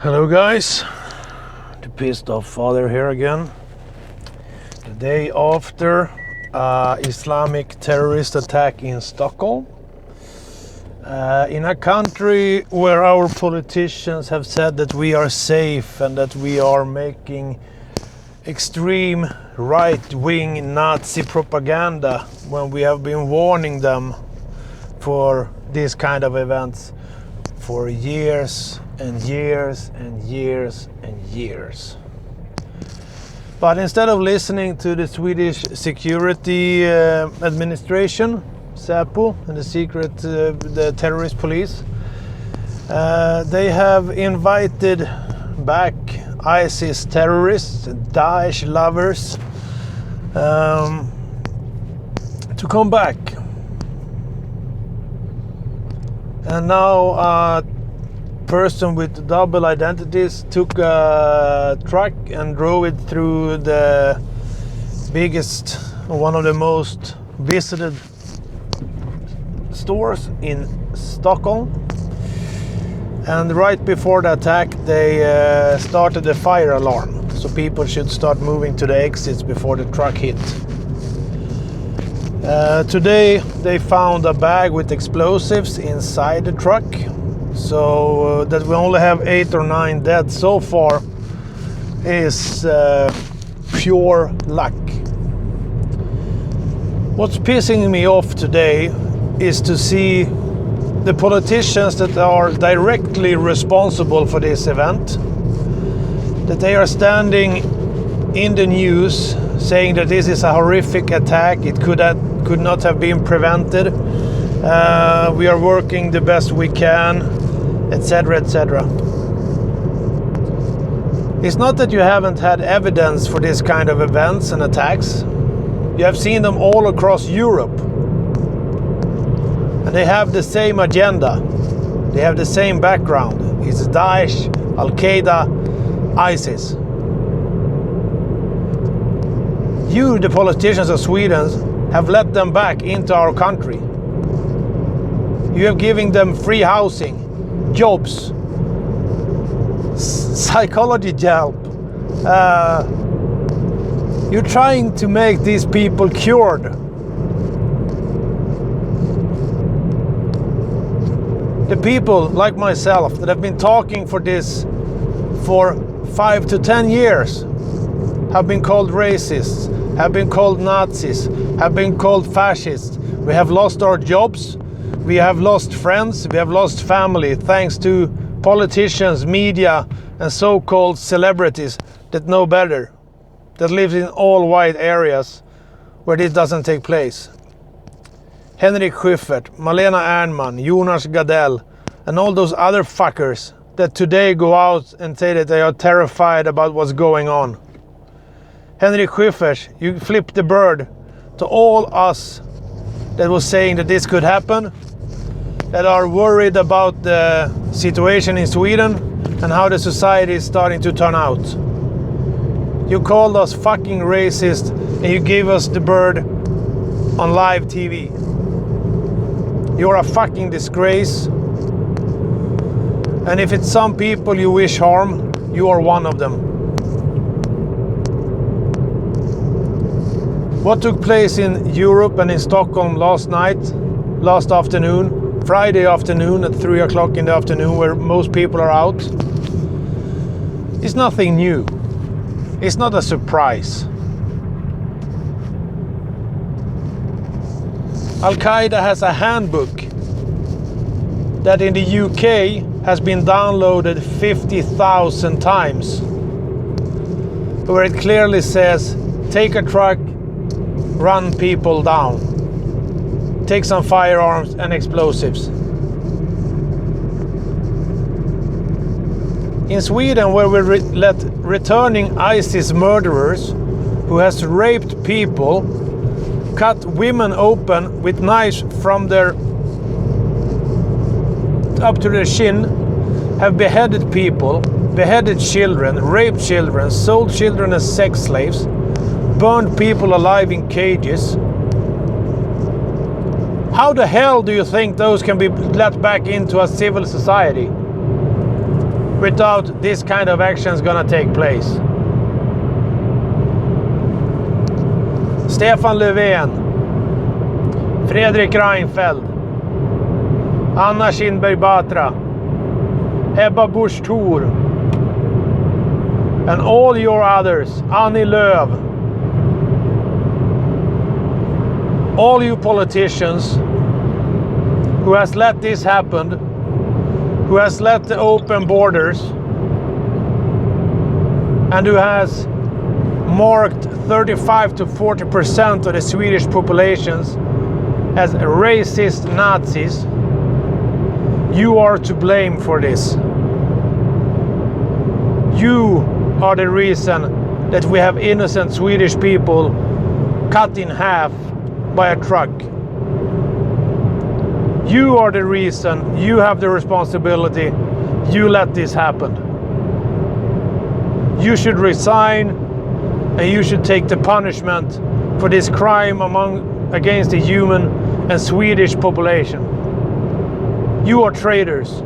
Hello guys, the pissed off father here again. The day after Islamic terrorist attack in Stockholm. In a country where our politicians have said that we are safe and that we are making extreme right-wing Nazi propaganda when we have been warning them for this kind of events for years and years and years and years. But instead of listening to the Swedish security administration, Säpo, and the terrorist police, they have invited back ISIS terrorists, Daesh lovers, to come back. And now a person with double identities took a truck and drove it through the biggest, one of the most visited stores in Stockholm. And right before the attack, they started the fire alarm, so people should start moving to the exits before the truck hit. Today they found a bag with explosives inside the truck, so that we only have 8 or 9 dead so far is pure luck. What's pissing me off today is to see the politicians that are directly responsible for this event, that they are standing in the news saying that this is a horrific attack, it could not have been prevented, we are working the best we can, etc., etc. It's not that you haven't had evidence for this kind of events and attacks. You have seen them all across Europe. And they have the same agenda. They have the same background. It's Daesh, Al-Qaeda, ISIS. You, the politicians of Sweden, have let them back into our country. You have given them free housing, jobs, psychology help. You're trying to make these people cured. The people like myself that have been talking for this for 5 to 10 years have been called racists, have been called Nazis, have been called fascists. We have lost our jobs, we have lost friends, we have lost family thanks to politicians, media and so-called celebrities that know better, that live in all white areas where this doesn't take place. Henrik Schyffert, Malena Ernman, Jonas Gardell, and all those other fuckers that today go out and say that they are terrified about what's going on. Henrik Schyffert, you flipped the bird to all us that was saying that this could happen, that are worried about the situation in Sweden and how the society is starting to turn out. You called us fucking racist and you gave us the bird on live TV. You're a fucking disgrace. And if it's some people you wish harm, you are one of them. What took place in Europe and in Stockholm last afternoon, Friday afternoon at 3 o'clock in the afternoon, where most people are out, is nothing new. It's not a surprise. Al-Qaeda has a handbook that in the UK has been downloaded 50,000 times, where it clearly says, take a truck, run people down, take some firearms and explosives. In Sweden, where we let returning ISIS murderers who has raped people, cut women open with knives from their up to their shin, have beheaded people, beheaded children, raped children, sold children as sex slaves, burned people alive in cages. How the hell do you think those can be let back into a civil society? without this kind of actions gonna take place. Stefan Löfven, Fredrik Reinfeldt, Anna Kinberg Batra, Ebba Busch Thor, and all your others, Annie Lööf, all you politicians who has let this happen, who has let the open borders, and who has marked 35 to 40% of the Swedish populations as racist Nazis, you are to blame for this. You are the reason that we have innocent Swedish people cut in half by a truck. You are the reason, you have the responsibility, you let this happen. You should resign and you should take the punishment for this crime against the human and Swedish population. You are traitors.